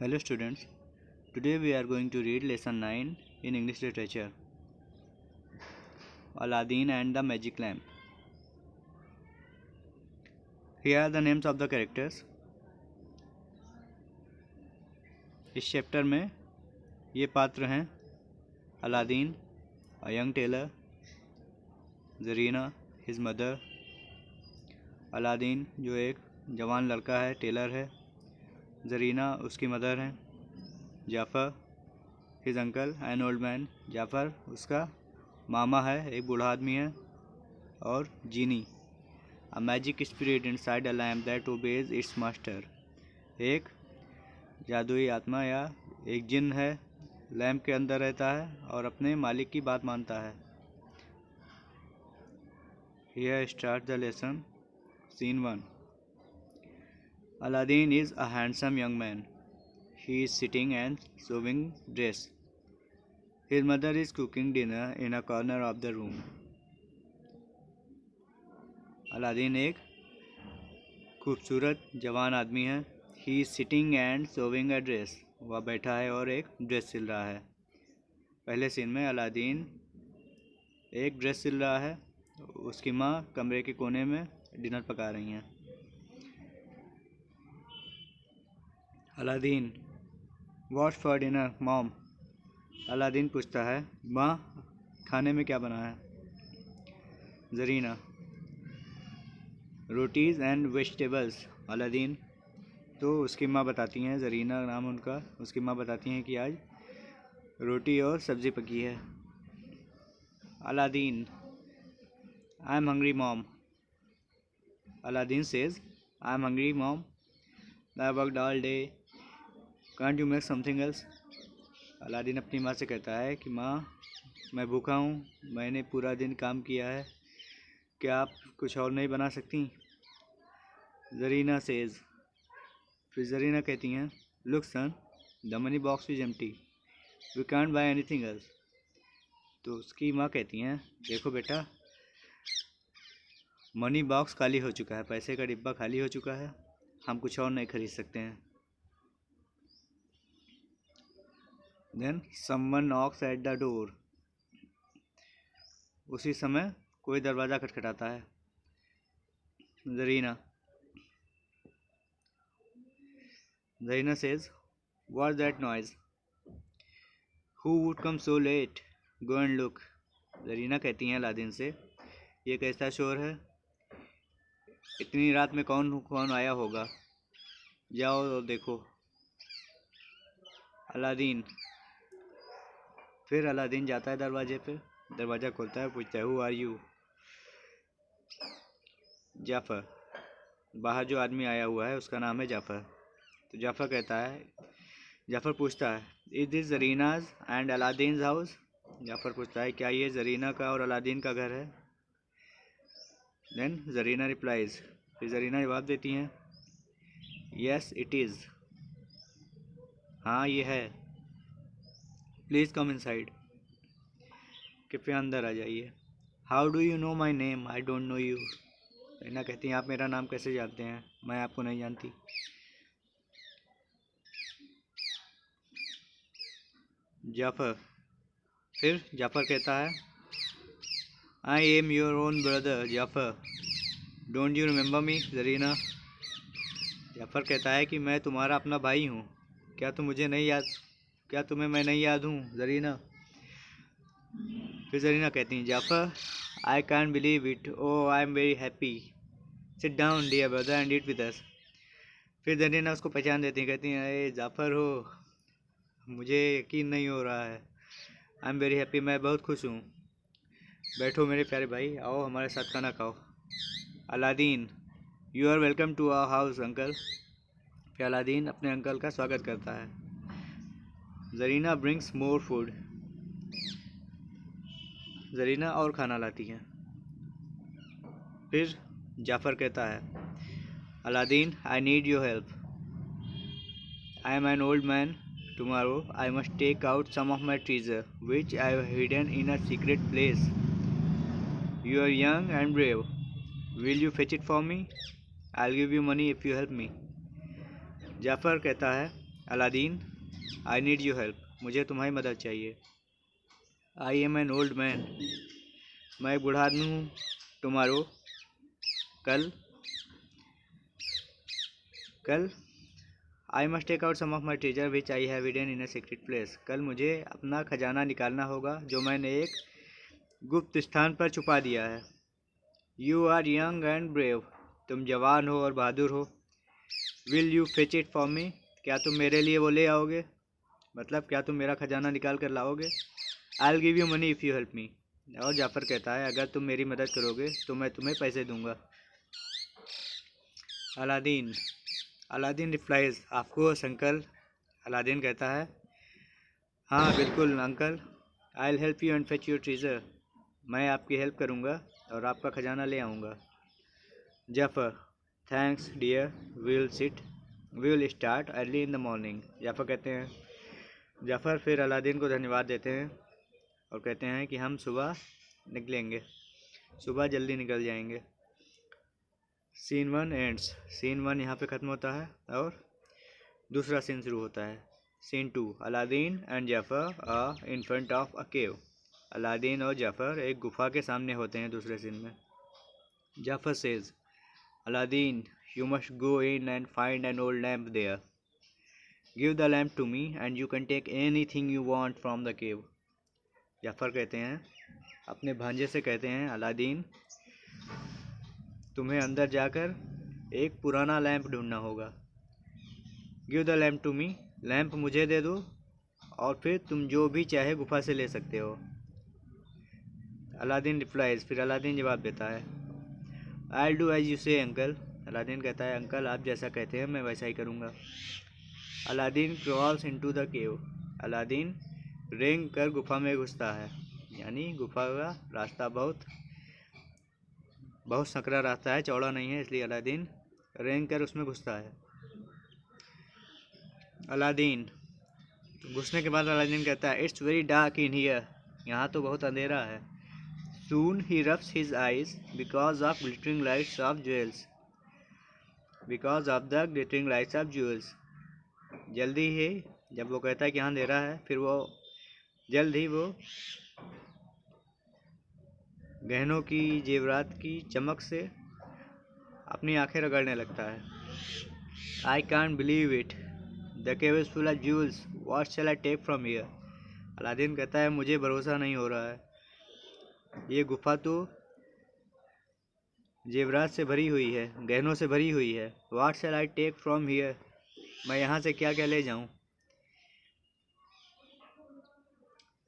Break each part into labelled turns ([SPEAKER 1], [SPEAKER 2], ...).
[SPEAKER 1] Hello students, today we are going to read lesson 9 in English literature, Aladdin and the Magic Lamp. Here are the names of the characters. इस chapter में ये पात्र हैं Aladdin, a young tailor, Zarina, his mother, Aladdin जो एक जवान लड़का है, टेलर है, जरीना उसकी मदर है, Jafar his uncle an old man, Jafar उसका मामा है, एक बूढ़ा आदमी है, और genie a magic spirit inside a lamp that obeys its master, एक जादुई आत्मा या एक जिन है, लैम्प के अंदर रहता है और अपने मालिक की बात मानता है। Here start the lesson. Scene 1. Aladdin is a handsome young man. He is sitting and sewing dress. His mother is cooking dinner in a corner of the room. Aladdin एक खूबसूरत जवान आदमी है। He is sitting and sewing a dress. वह बैठा है और एक ड्रेस सिल रहा है। पहले सीन में अलादीन एक ड्रेस सिल रहा है, उसकी माँ कमरे के कोने में डिनर पका रही हैं। Aladdin, what for dinner mom? Aladdin पूछता है, माँ खाने में क्या बना है? Zarina, rotis and vegetables. Aladdin, तो उसकी माँ बताती हैं, जरीना नाम उनका, उसकी माँ बताती हैं कि आज रोटी और सब्ज़ी पकी है। Aladdin, I am hungry mom. Aladdin says, I am hungry mom, I worked all day, can't you make something else? Aladdin अपनी माँ से कहता है कि माँ मैं भूखा हूँ, मैंने पूरा दिन काम किया है, क्या आप कुछ और नहीं बना सकती? जरीना सेज, फिर जरीना कहती हैं, look son, the money box is empty, we can't buy anything else. तो उसकी माँ कहती हैं, देखो बेटा, मनी बॉक्स खाली हो चुका है, पैसे का डिब्बा खाली हो चुका है, हम कुछ और नहीं खरीद सकते हैं। Then someone knocks at the door. उसी समय कोई दरवाज़ा खटखटाता है। Zarina says, what that noise? Who would come so late? Go and look. Zarina कहती हैं अलादीन से, ये कैसा शोर है, इतनी रात में कौन कौन आया होगा, जाओ और देखो। अलादीन, फिर अलादीन जाता है दरवाजे पे, दरवाज़ा खोलता है, पूछता है, हु आर यू? जाफ़र, बाहर जो आदमी आया हुआ है उसका नाम है जाफ़र। तो जाफ़र कहता है, जाफ़र पूछता है, is this Zarina's and Aladdin's house? जाफ़र पूछता है, क्या ये जरीना का और अलादीन का घर है? देन जरीना रिप्लाइज, फिर जरीना जवाब देती हैं, यस इट इज़, हाँ ये है, प्लीज़ कम इनसाइड, कृपया अंदर आ जाइए। How do you know my name? I don't know you. Zarina कहती हैं, आप मेरा नाम कैसे जानते हैं, मैं आपको नहीं जानती। जाफ़र, फिर जाफ़र कहता है, I am your own brother Jafar, don't you remember मी? जरीना, जाफ़र कहता है कि मैं तुम्हारा अपना भाई हूँ, क्या तुम्हें मैं नहीं याद हूँ? जरीना, फिर जरीना कहती हैं, Jafar, I can believe it, oh I am very happy, sit down dear brother and eat with us. फिर जरीना उसको पहचान देती हैं, कहती हैं, अरे जाफ़र हो, मुझे यकीन नहीं हो रहा है, आई एम वेरी हैप्पी, मैं बहुत खुश हूँ, बैठो मेरे प्यारे भाई, आओ हमारे साथ खाना खाओ। Aladdin, you are welcome to our house uncle. फिर अलादीन अपने अंकल का स्वागत करता है। Zarina brings more food, Zarina और खाना लाती है। फिर जाफ़र कहता है, Aladdin, I need your help, I am an old man, tomorrow I must take out some of my treasure which I have hidden in a secret place, you are young and brave, will you fetch it for me? I will give you money if you help me. Jafar कहता है, Aladdin, I need you help, मुझे तुम्हारी मदद चाहिए। I am an old man, मैं एक बूढ़ा आदमी हूँ। टुमारो, कल। कल। I must take out some of my treasure which I have hidden in a secret place, कल मुझे अपना खजाना निकालना होगा जो मैंने एक गुप्त स्थान पर छुपा दिया है। You are young and brave, तुम जवान हो और बहादुर हो। Will you fetch it for me, क्या तुम मेरे लिए वो ले आओगे, मतलब क्या तुम मेरा खजाना निकाल कर लाओगे। आई will give you money if you help मी, और जाफ़र कहता है अगर तुम मेरी मदद करोगे तो मैं तुम्हें पैसे दूंगा। Aladdin, Aladdin replies, of course uncle, Aladdin कहता है हाँ बिल्कुल uncle. I will help you and fetch your treasure, मैं आपकी हेल्प करूँगा और आपका खजाना ले आऊँगा। Jafar, thanks dear, we will start early in the morning, Jafar कहते हैं। जाफ़र फिर अलादीन को धन्यवाद देते हैं और कहते हैं कि हम सुबह निकलेंगे, सुबह जल्दी निकल जाएंगे। सीन 1 एंड्स, सीन 1 यहाँ पे ख़त्म होता है और दूसरा सीन शुरू होता है। Scene 2, Aladdin and Jafar in front of a cave, Aladdin और जाफ़र एक गुफा के सामने होते हैं दूसरे सीन में। Jafar says, Aladdin, you must go in and find an old lamp there. Give the lamp to me and you can take anything you want from the cave. Jafar कहते हैं, अपने भांजे से कहते हैं, अलादीन तुम्हें अंदर जाकर एक पुराना लैंप ढूंढना होगा। Give the lamp to me, lamp मुझे दे दो और फिर तुम जो भी चाहे गुफा से ले सकते हो। अलादीन रिप्लाइज, फिर अलादीन जवाब देता है, आई डू एज यू से अंकल, अलादीन कहता है अंकल आप जैसा कहते हैं मैं वैसा ही करूँगा। Aladdin crawls into the cave, Aladdin रेंग कर गुफा में घुसता है, यानी गुफा का रास्ता बहुत संकरा रास्ता है, चौड़ा नहीं है, इसलिए अलादीन रेंग कर उसमें घुसता है। अलादीन घुसने के बाद अलादीन कहता है, it's very dark in here, यहाँ तो बहुत अंधेरा है। Soon he rubs his eyes because of glittering lights of jewels, because of the glittering lights of jewels, जल्दी ही जब वो कहता है कि यहाँ अंधेरा है, फिर वो जल्द ही वो गहनों की जेवरात की चमक से अपनी आंखें रगड़ने लगता है। I can't believe it, the cave is full of jewels, what shall I take from here, Aladdin कहता है मुझे भरोसा नहीं हो रहा है, ये गुफा तो जेवरात से भरी हुई है, गहनों से भरी हुई है। What shall I take from here, मैं यहाँ से क्या क्या ले जाऊँ।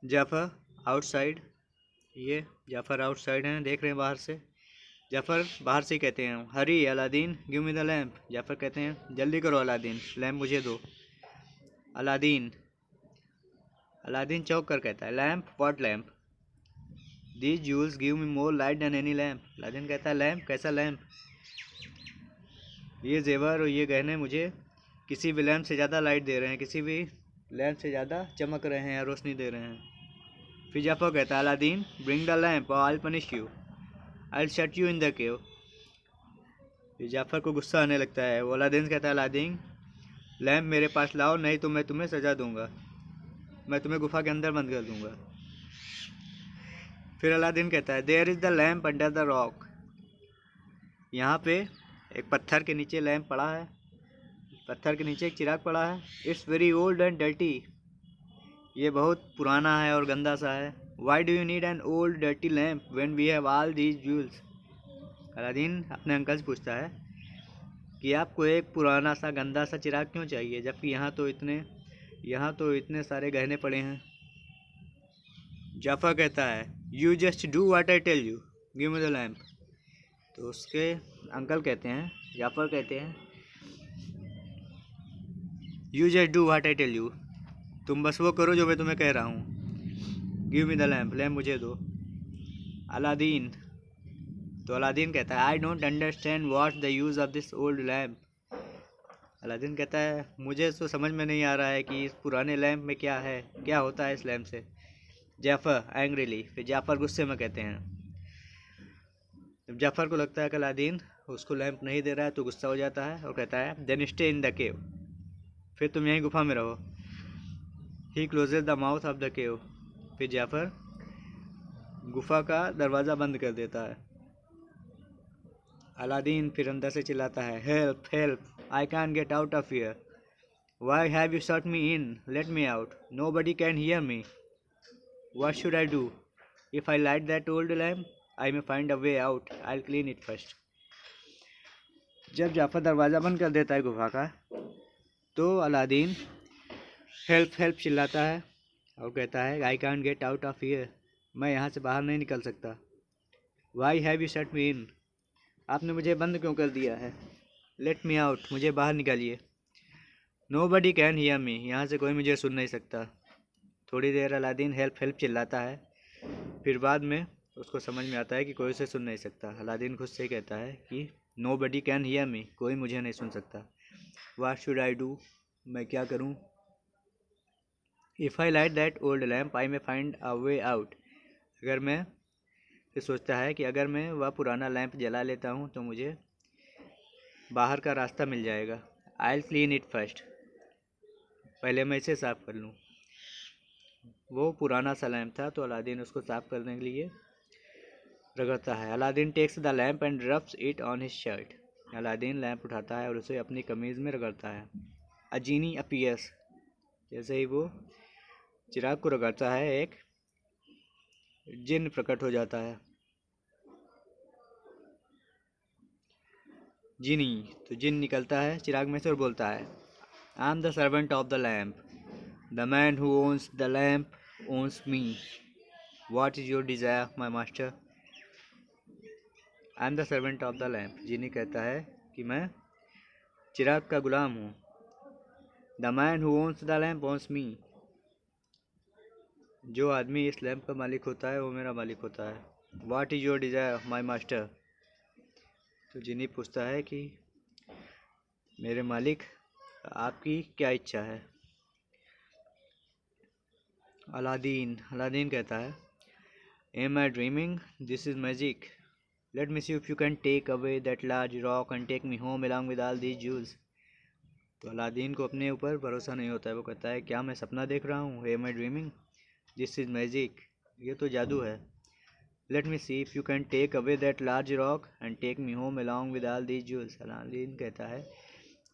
[SPEAKER 1] जाफ़र आउटसाइड, ये जाफ़र आउटसाइड हैं, देख रहे हैं बाहर से। जाफ़र बाहर से ही कहते हैं, hurry Aladdin give me the lamp, Jafar कहते हैं जल्दी करो अलादीन, लैम्प मुझे दो। अलादीन, अलादीन चौंक कर कहता है, lamp, what lamp, these jewels give me more light than any lamp, Aladdin कहता है लैम्प, कैसा लैम्प, ये जेवर और ये गहने मुझे किसी भी लैम्प से ज़्यादा लाइट दे रहे हैं, किसी भी लैम्प से ज़्यादा चमक रहे हैं या रोशनी दे रहे हैं। फिर जाफ़र कहता है, अलादीन ब्रिंग द लैम्प और I will punish you, I will shut you in the cave. फिर जाफ़र को गुस्सा आने लगता है, वो अलादीन कहता है, अलादीन लैम्प मेरे पास लाओ नहीं तो मैं तुम्हें सजा दूंगा, मैं तुम्हें गुफा के अंदर बंद कर दूंगा। फिर अलादीन कहता है, there is the lamp under the rock, यहाँ पे एक पत्थर के नीचे लैम्प पड़ा है, पत्थर के नीचे एक चिराग पड़ा है। It's very old and dirty, ये बहुत पुराना है और गंदा सा है। Why do you need an old dirty lamp when we have all these jewels, Aladdin अपने अंकल से पूछता है कि आपको एक पुराना सा गंदा सा चिराग क्यों चाहिए, जबकि यहाँ तो इतने सारे गहने पड़े हैं। जाफ़र कहता है, you just do what I tell you, give me the lamp. तो उसके अंकल कहते हैं, जाफ़र कहते हैं, you just do what I tell you, तुम बस वो करो जो मैं तुम्हें कह रहा हूँ। Give me the lamp, lamp मुझे दो। अलादीन, तो अलादीन कहता है, I don't understand what the use of this old lamp, Aladdin कहता है मुझे तो समझ में नहीं आ रहा है कि इस पुराने लैम्प में क्या है, क्या होता है इस लैम्प से। जाफ़र एंग्रीली, फिर जाफ़र गुस्से में कहते हैं, जब जाफ़र को लगता है कि अलादीन उसको लैम्प नहीं दे रहा है तो गुस्सा हो जाता है और कहता है, then stay in the cave, फिर तुम यहीं गुफा में रहो। He closes the mouth of the cave. फिर जाफर गुफा का दरवाज़ा बंद कर देता है। अलादीन फिर अंदर से चिल्लाता है, help help, I can get out of here, why have you shut me in, let me out, nobody can hear me, what should I do, if I light that old lamp I may find a way out, I will clean it first. जब Jafar दरवाज़ा बंद कर देता है गुफा का, तो Aladdin help help चिल्लाता है और कहता है, आई can get out of here, मैं यहाँ से बाहर नहीं निकल सकता। Y have you shut me इन, आपने मुझे बंद क्यों कर दिया है। लेट मी आउट, मुझे बाहर निकालिए। Nobody can hear me, यहाँ से कोई मुझे सुन नहीं सकता। थोड़ी देर अलादीन हेल्प हेल्प चिल्लाता है, फिर बाद में उसको समझ में आता है कि कोई उसे सुन नहीं सकता। अलादीन खुद से कहता है कि nobody can hear me, कोई मुझे नहीं सुन सकता। व्हाट शुड आई डू, मैं क्या करूँ। If I light that old lamp I may find a way out, अगर मैं, फिर सोचता है कि अगर मैं वह पुराना लैंप जला लेता हूँ तो मुझे बाहर का रास्ता मिल जाएगा। आई विल क्लीन इट फर्स्ट, पहले मैं इसे साफ़ कर लूँ। वो पुराना सा लैंप था, तो अलादीन उसको साफ़ करने के लिए रगड़ता है। Aladdin takes the lamp and rubs it on his shirt. Aladdin lamp उठाता है और उसे अपनी कमीज़ में रगड़ता है। अ जीनी अपीयर्स, जैसे ही वो चिराग को रगड़ता है, एक जिन्न प्रकट हो जाता है। जिनी, तो जिन निकलता है चिराग में से और बोलता है, I am the servant of the lamp, the man who owns the lamp owns me, what is your desire my master. I am the servant of the lamp, genie कहता है कि मैं चिराग का गुलाम हूँ। The man who owns the lamp owns me, जो आदमी इस लैम्प का मालिक होता है वो मेरा मालिक होता है। What is your desire my master, तो जिनी पूछता है कि मेरे मालिक आपकी क्या इच्छा है। अलादीन कहता है, am I dreaming, this is magic, let me see if you can take away that large rock and take me home along with all these jewels. तो अलादीन को अपने ऊपर भरोसा नहीं होता है। वो कहता है, क्या मैं सपना देख रहा हूँ। Am I dreaming, this is magic, ये तो जादू है। Let me see if you can take away that large rock and take me home along with all these jewels. Aladdin कहता है,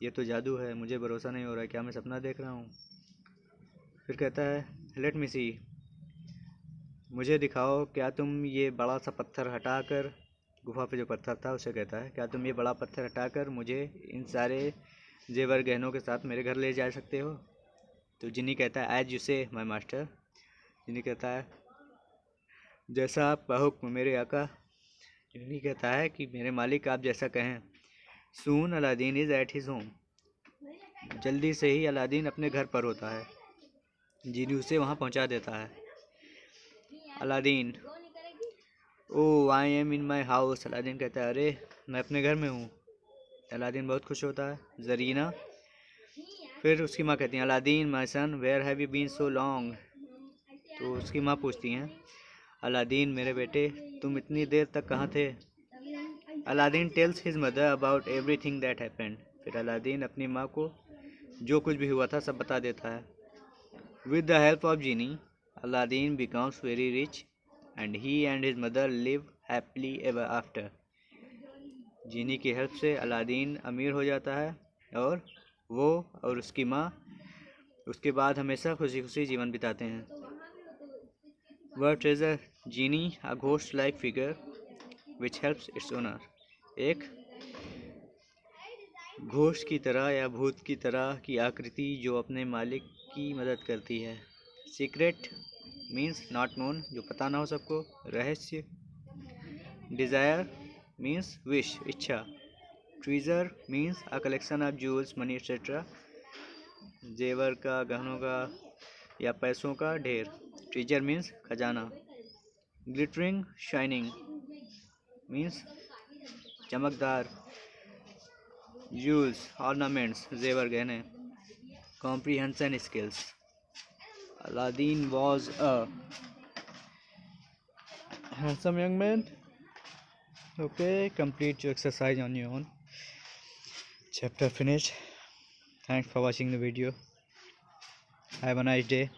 [SPEAKER 1] ये तो जादू है, मुझे भरोसा नहीं हो रहा है, क्या मैं सपना देख रहा हूँ। फिर कहता है, लेट मी सी, मुझे दिखाओ, क्या तुम ये बड़ा सा पत्थर हटाकर, गुफा पे जो पत्थर था उसे कहता है, क्या तुम ये बड़ा पत्थर हटाकर मुझे इन सारे जेवर गहनों के साथ मेरे घर ले जा सकते हो। तो जिनी कहता है, एज यू से माय मास्टर। जिनी कहता है, जैसा आपका हुक्म मेरे आका। जिनी कहता है कि मेरे मालिक आप जैसा कहें। Soon Aladdin is at his home, जल्दी से ही अलादीन अपने घर पर होता है। जिनी उसे वहाँ पहुँचा देता है। Aladdin, oh I am in my house. Aladdin कहता है, अरे मैं अपने घर में हूँ। अलादीन बहुत खुश होता है। जरीना, फिर उसकी माँ कहती हैं, Aladdin my son, where have you been so long. तो उसकी माँ पूछती हैं, अलादीन मेरे बेटे, तुम इतनी देर तक कहाँ थे। Aladdin tales his mother about everything that happened. फिर अलादीन अपनी माँ को जो कुछ भी हुआ था सब बता देता है। With the help of genie, Aladdin becomes very rich and he and his mother live happily ever after. Genie की हेल्प से अलादीन अमीर हो जाता है और वो और उसकी माँ उसके बाद हमेशा खुशी खुशी जीवन बिताते हैं। वह treasure genie, a ghost like figure which helps its owner, एक घोस्ट की तरह या भूत की तरह की आकृति जो अपने मालिक की मदद करती है। सीक्रेट मीन्स नॉट नोन, जो पता ना हो सबको, रहस्य। डिज़ायर मीन्स विश, इच्छा। Treasure means a collection of jewels, money etcetera, जेवर का, गहनों का या पैसों का ढेर। ट्रेजर मीन्स खजाना। ग्लिटरिंग शाइनिंग मीन्स चमकदार। जूल्स ऑर्नामेंट्स, जेवर गहने। Comprehension skills, Aladdin was a handsome young man. Okay, complete your exercise on your own. Chapter finished. Thanks for watching the video. Have a nice day.